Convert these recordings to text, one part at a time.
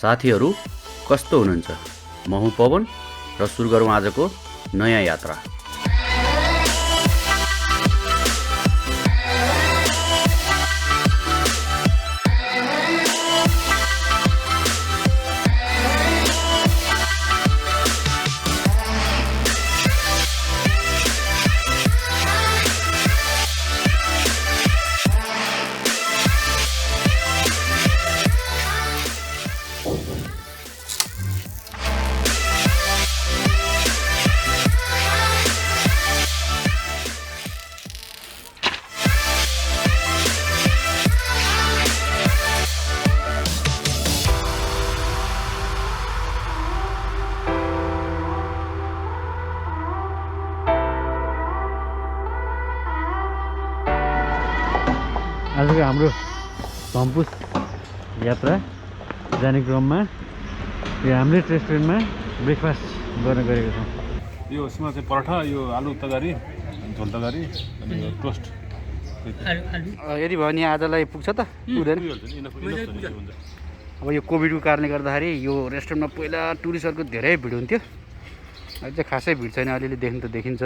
साथीहरू कस्तो हुनुहुन्छ? म हुँ पवन र सुरु गरौँ आजको नयाँ यात्रा। आजको हाम्रो भम्पुस यात्रा जाने क्रममा यो हाम्रै रेस्टुरेन्टमा ब्रेकफास्ट गर्न गएको छौँ। यो यसमा चाहिँ पराठा, यो आलु तरकारी, झोल तरकारी अनि यो टोस्ट। यदि भयो भने आजलाई पुग्छ त? पुग्दैन। अब यो कोभिडको कारणले गर्दाखेरि यो रेस्टुरेन्टमा पहिला टुरिस्टहरूको धेरै भिड हुन्थ्यो। अहिले चाहिँ खासै भिड छैन, अलिअलि देख्नु त देखिन्छ।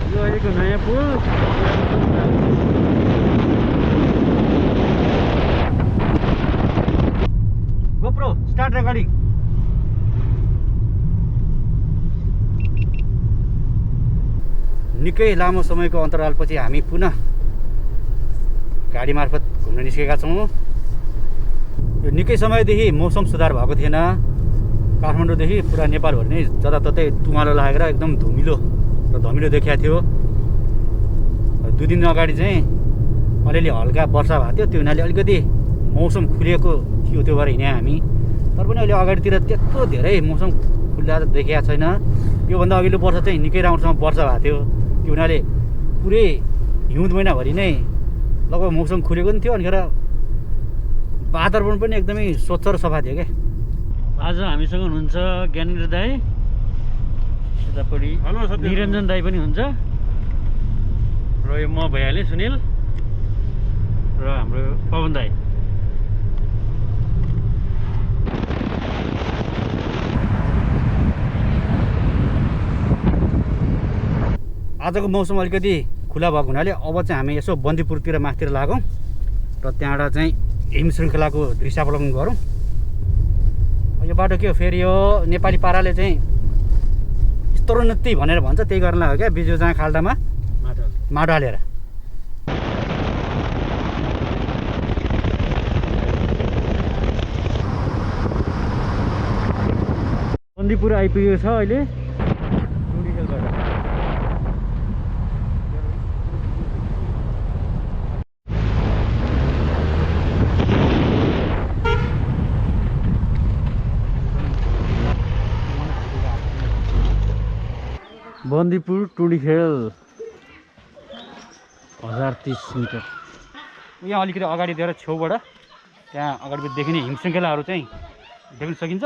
यो अहिलेको नयाँ पुल गोप्रो स्टार्ट रेकर्डिङ। निकै लामो समयको अन्तरालपछि हामी पुनः गाडी मार्फत घुम्न निस्केका छौँ। यो निकै समयदेखि मौसम सुधार भएको थिएन। काठमाडौँदेखि पुरा नेपालभरि नै जताततै तुमालो लागेर एकदम धमिलो र धमिलो देखिएको थियो। 2 दिन अगाडि चाहिँ अलिअलि हल्का वर्षा भएको थियो, त्यो हुनाले अलिकति मौसम खुलेको थियो, त्यो भएर हिँड्यौँ हामी। तर पनि अहिले अगाडितिर त्यत्रो धेरै मौसम खुल्ला देखिएको छैन। योभन्दा अघिल्लो वर्ष चाहिँ निकै राम्रोसँग वर्षा भएको थियो, त्यो हुनाले पुरै हिउँद महिनाभरि नै लगभग मौसम खुलेको पनि थियो। अनिखेर वातावरण पनि एकदमै स्वच्छ र सफा थियो क्या। आज हामीसँग हुनुहुन्छ ज्ञानेन्द्र दाई, यतापट्टि निरञ्जन दाई पनि हुन्छ, र यो म भइहालेँ सुनिल, र हाम्रो पवन दाई। आजको मौसम अलिकति खुला भएको हुनाले अब चाहिँ हामी यसो बन्दीपुरतिर माथितिर लागौँ र त्यहाँबाट चाहिँ हिम श्रृङ्खलाको दृश्यावलोकन गरौँ। यो बाटो के हो, फेरि यो नेपाली पाराले चाहिँ स्तरोन्नति भनेर भन्छ, त्यही गर्नलाई हो क्या। बिजु जहाँ खाल्डामा माटो हालेर। बन्दीपुर आइपुगेको छ अहिले। बन्दीपुर टुँडिखेल 1030 मिटर। यहाँ अलिकति अगाडि दिएर छेउबाट त्यहाँ अगाडि देखिने हिम श्रृङ्खलाहरू चाहिँ देख्न सकिन्छ।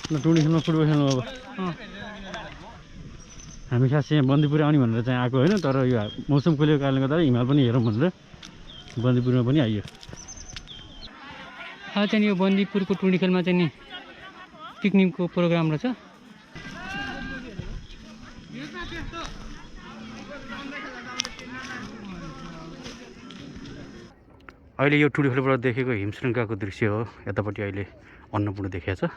टुँडिखेलमा फुटबल खेल्नु अब हामी खास यहाँ बन्दीपुर आउने भनेर चाहिँ आएको होइन, तर यो मौसम खुलेको कारणले गर्दा हिमाल पनि हेरौँ भनेर बन्दीपुरमा पनि आइयो। चाहिँ यो बन्दीपुरको टुँडिखेलमा चाहिँ नि पिकनिकको प्रोग्राम रहेछ। अहिले यो टुँडिखेलबाट देखेको हिम श्रृङ्खलाको दृश्य हो। यतापट्टि अहिले अन्नपूर्ण देखिएको छ,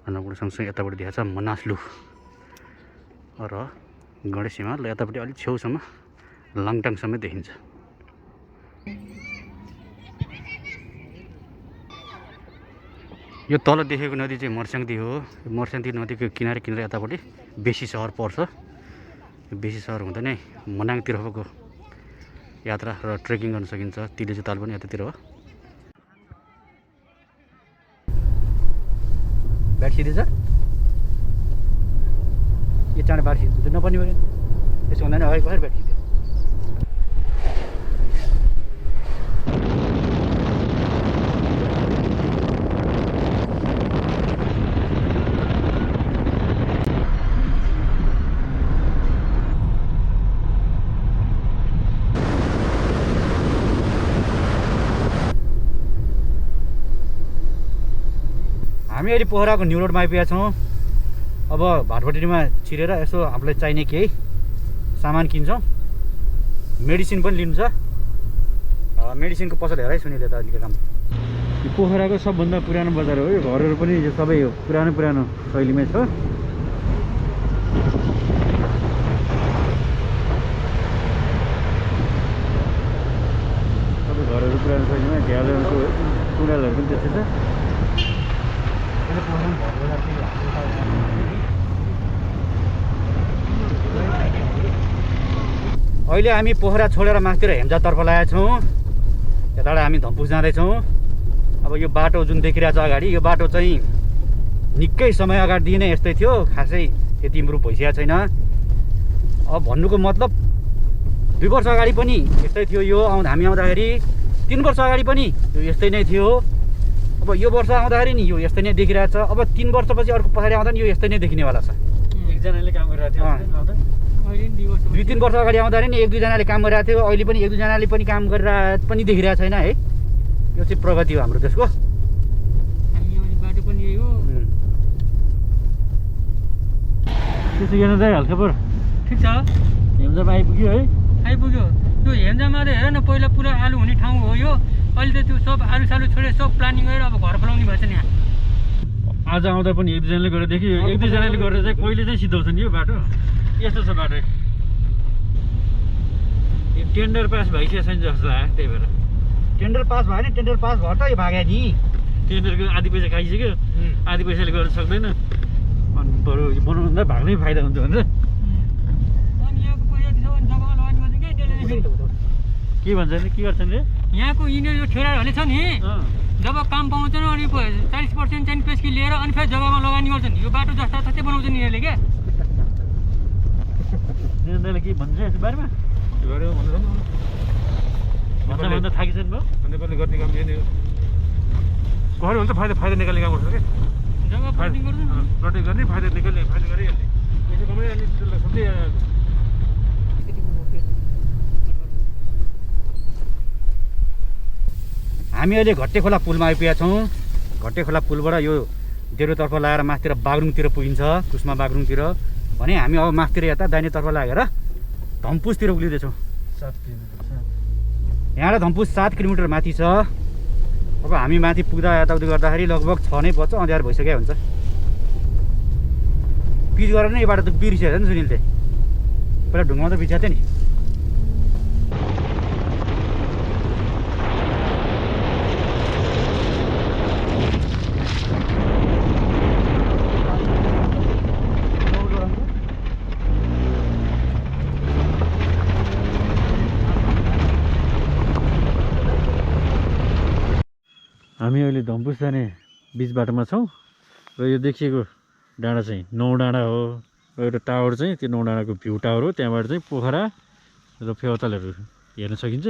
अन्नपूर्ण सँगसँगै यतापट्टि देखाएको छ मनासलु र गणेश हिमाल, र यतापट्टि अलिक छेउसम्म लाङटाङसम्म देखिन्छ। यो तल देखेको नदी चाहिँ मर्स्याङ्दी हो। मर्स्याङ्दी नदीको किनारे किनारे यतापट्टि बेसी सहर पर्छ। बेसी सहर हुँदा नै मनाङतिरको यात्रा र ट्रेकिङ गर्न सकिन्छ। तिलेचो ताल पनि यतातिर हो। ब्याट सिधै छ यो चाँडो बाट सिधै नपर्ने भयो त्यसो हुँदैन अगाडि कसरी ब्याट सिधै हामी अहिले पोखराको न्यू रोडमा आइपुगेका छौँ। अब भाटपट्टीमा छिरेर यसो आफूलाई चाहिने केही सामान किन्छौँ। मेडिसिन पनि लिनु छ। मेडिसिनको पसल हेर है सुनिल यता अलिकति राम्रो। यो पोखराको सबभन्दा पुरानो बजार हो। यो घरहरू पनि यो सबै यो पुरानो पुरानो शैलीमै छ। सबै घरहरू पुरानो शैलीमा झ्यालहरूको टुँडालहरू पनि त्यस्तै छ। अहिले हामी पोखरा छोडेर माथितिर हेम्जातर्फ लागेका छौँ। यताबाट हामी धम्पुस जाँदैछौँ। अब यो बाटो जुन देखिरहेको छ अगाडि यो बाटो चाहिँ निकै समय अगाडिदेखि नै यस्तै थियो। खासै त्यति इम्प्रुभ भइसकेको छैन। अब भन्नुको मतलब 2 वर्ष अगाडि पनि यस्तै थियो। यो हामी आउँदाखेरि 3 वर्ष अगाडि पनि यो यस्तै नै थियो। अब यो वर्ष आउँदाखेरि नि यो यस्तै नै देखिरहेको छ। अब 3 वर्षपछि अर्को पछाडि आउँदा नि यो यस्तै नै देखिनेवाला छ। एकजनाले काम गरिरहेको थियो आउँदा। 2-3 वर्ष अगाडि आउँदाखेरि नि 1-2जनाले काम गरिरहेको थियो। अहिले पनि 1-2जनाले पनि काम गरिरहेको पनि देखिरहेको छैन है। यो चाहिँ प्रगति हो हाम्रो देशको। हामी आउने बाटो पनि यही हो। त्यसो गर्न दाइ हालखबर ठिक छ हेम्जामा आइपुग्यो है। आइपुग्यो। त्यो हेम्जामा त हेर न पहिला पुरा आलु हुने ठाउँ हो यो। अहिले त त्यो सब आलु सालु छोडेर सब प्लानिङ गरेर अब घर फलाउने भएछ नि यहाँ। आज आउँदा पनि 1-2जनाले गरेर देख्यो। 1-2जनाले गरेर चाहिँ कहिले चाहिँ सिधाउँछ नि यो बाटो। यस्तो छ बाटो। यो टेन्डर पास भइसकेको छैन जस्तो लाग्यो। त्यही भएर टेन्डर पास भयो नि। टेन्डर पास भयो त यो भाग्यो नि। टेन्डरको आधी पैसा खाइसक्यो। आधी पैसाले गर्न सक्दैन। अनि बरु यो बनाउनुभन्दा भाग्नै फाइदा हुन्छ भनेर। अनि यहाँको पैसा दिन्छ भने जग्गामा लगानी गर्छ कि त्यसले फेरि के भन्छ नि के गर्छन् रे यहाँको यिनीहरू यो ठेलाहरूले छ नि जब काम पाउँछन् अनि 40% चाहिँ पेस्की लिएर अनि फेरि जग्गामा लगानी गर्छन्। यो बाटो जस्ता तस्तै बनाउँछन् यिनीहरूले क्या। निरन्जनले के भन्छ यसको बारेमा भन्दा थाकिन्छन् भयो। नेपालले गर्ने काम यही नै हो। कसरी हुन्छ फाइदा निकाल्ने काम गर्छ क्या। जग्गा प्लटिङ गर्छन् प्लटिङ गर्ने फाइदा निकाल्ने फाइदा गरिहाल्ने पैसा कमाइहाल्ने त्यसलाई सबै हामी अहिले घट्टे खोला पुलमा आइपुगेका छौँ। घट्टे खोला पुलबाट यो डेलोतर्फ लागेर माथितिर बागलुङतिर पुगिन्छ। कुस्मा बागलुङतिर भने हामी अब माथितिर यता दाहिनेतर्फ लागेर धम्पुसतिर उक्लिँदैछौँ। 7 किलोमिटर छ। यहाँबाट धम्पुस 7 किलोमिटर माथि छ। अब हामी माथि पुग्दा यताउति गर्दाखेरि लगभग 6 नै बज्छ। अँध्यारो भइसकेको हुन्छ। पिच गरेर नै यो बाटो त बिर्सिएको छ नि सुनिल चाहिँ। पहिला ढुङ्गामा त बिर्सिएको थियो नि। हामी अहिले धम्पुस जाने बिच बाटोमा छौँ। र यो देखिएको डाँडा चाहिँ 9 डाँडा हो। एउटा टावर चाहिँ त्यो 9 डाँडाको भ्यू टावर हो। त्यहाँबाट चाहिँ पोखरा र फेवातालहरू हेर्न सकिन्छ।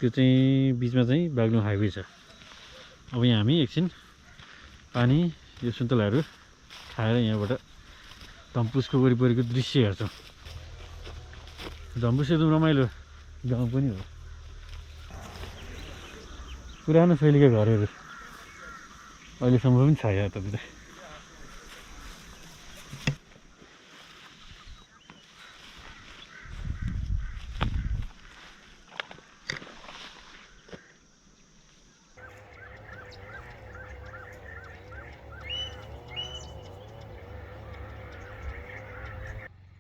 त्यो चाहिँ बिचमा चाहिँ बागलुङ हाइवे छ। अब यहाँ हामी एकछिन पानी यो सुन्तलाहरू खाएर यहाँबाट धम्पुसको वरिपरिको दृश्य हेर्छौँ। धम्पुस एकदम रमाइलो गाउँ पनि हो। पुरानो शैलीका घरहरू अहिलेसम्म पनि छ यतातिर।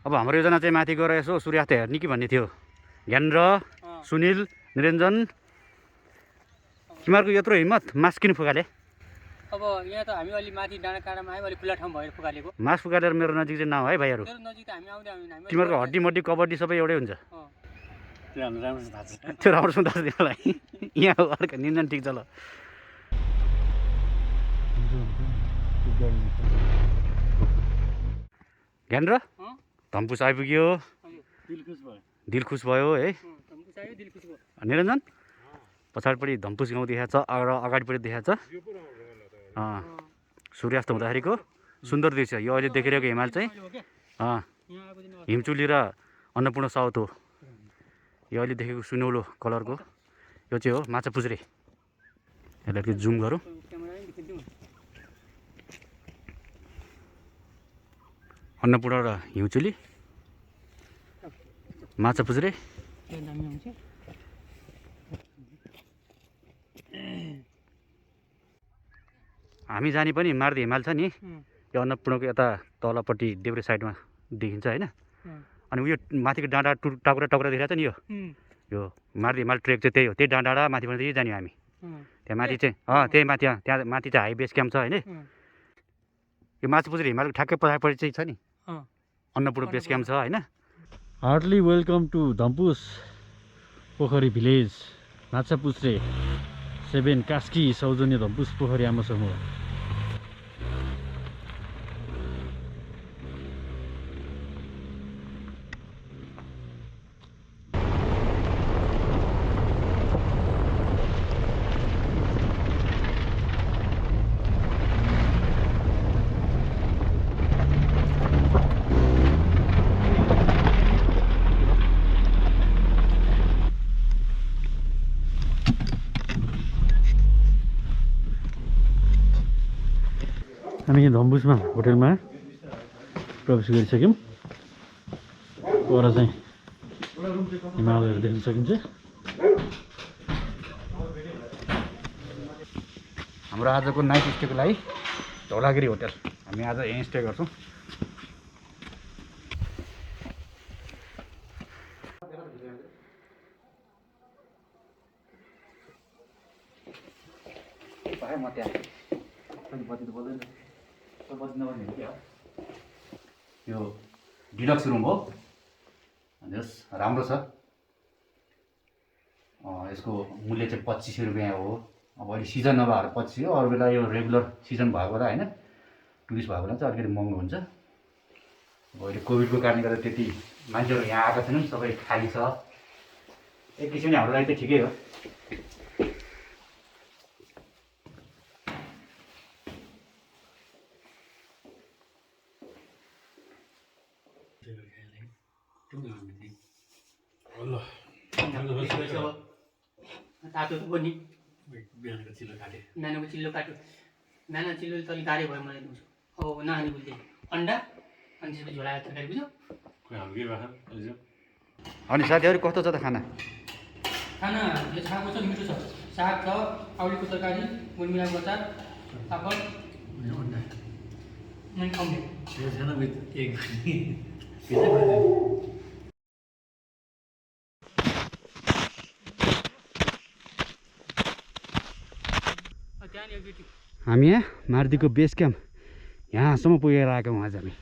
अब हाम्रो योजना चाहिँ माथि गएर यसो सूर्यास्त हेर्ने कि भन्ने थियो। ज्ञानेन्द्र, सुनिल, निरञ्जन, तिमीहरूको यत्रो हिम्मत मास्क किन फुकाले? अब यहाँ त हामी अलि माथि डाँडा काँडामा आयो, अलिक खुल्ला ठाउँ भएर फुकालेको। मास फुकालेर मेरो नजिक चाहिँ नहो है भाइहरू। तेरो नजिक त हामी आउँदै आउँदैन, हामी तिमीहरूको हड्डी मड्डी कबड्डी सबै एउटै हुन्छ। त्यो हाम्रो राम्रोसँग थाहा छ। त्यो राम्रो सुन्दा छ तिमीलाई। यहाँ अर्को निरञ्जन ठिक छ ल। ज्ञानेन्द्र धम्पुस आइपुग्यो। दिल खुस भयो है। निरञ्जन पछाडिपट्टि धम्पुस गाउँ देखाएको छ र अगाडिपट्टि देखाएको छ सूर्यास्त हुँदाखेरिको सुन्दर दृश्य। यो अहिले देखिरहेको हिमाल चाहिँ हिमचुली र अन्नपूर्ण साउथ हो। यो अहिले देखेको सुनौलो कलरको यो चाहिँ हो माछा पुछ्रे। यसलाई जुम गरौँ। अन्नपूर्ण र हिउँचुली माछा पुछ्रे। हामी जाने पनि मार्दी हिमाल छ नि, यो अन्नपूर्णको यता तलपट्टि देब्रे साइडमा देखिन्छ होइन। अनि उयो माथिको डाँडा टाउरा टाउरा देखाएको छ नि, यो मार्दी हिमाल ट्रेक चाहिँ त्यही हो। त्यही डाँडा माथिबाट जाने हामी। त्यहाँ माथि चाहिँ त्यही माथि त्यहाँ माथि चाहिँ हाई बेस क्याम्प छ होइन। यो माछा पुछ्रे हिमालको ठ्याक्कै पछाडिपट्टि चाहिँ छ नि अन्नपूर्ण बेस क्याम्प छ होइन। हार्डली वेलकम टु धम्पुस पोखरी भिलेज माछा पुछ्रे 7 कास्की सौजन्य धम्पुस पोखरी आमा समूह। हामी धम्पुसमा होटेलमा प्रवेश गरिसक्यौँ। पर चाहिँ हिमालयहरू देख्न सकिन्छ। हाम्रो आजको नाइट स्टेको लागि धौलागिरी होटल हामी आज यहीँ स्टे गर्छौँ। यो डिलक्स रुम हो। यस राम्रो छ। यसको मूल्य चाहिँ 2500 रुपियाँ हो। अब अहिले सिजन नभएर 25 हो। अरू बेला यो रेगुलर सिजन भएको बेला होइन, टुरिस्ट भएको बेला चाहिँ अलिकति महँगो हुन्छ। अब अहिले कोभिडको कारणले गर्दा त्यति मान्छेहरू यहाँ आएका छैनन्, सबै खाली छ। एक किसिमले हाम्रो लागि त ठिकै हो। तातो पनि बिहानको चिल्लो काटे। नानीको चिल्लो काट्यो। नाना चिल्लो त अलिक गाह्रो भयो मलाई दिउँसो। अब नखाने बुझ्दै अन्डा अनि त्यसपछि झोलाएको तरकारी बुझ्यो। अनि साथीहरू कस्तो छ त खाना? खाना यो छाको छ, मिठो छ। साग छ, आउलीको तरकारी, मुरमुराको अचार, पापड, अन्डा अनि अम्लेट। यो खाना विथ एग। हामी यहाँ मार्दीको बेस क्याम्प यहाँसम्म पुगेर आएका हौँ आज हामी।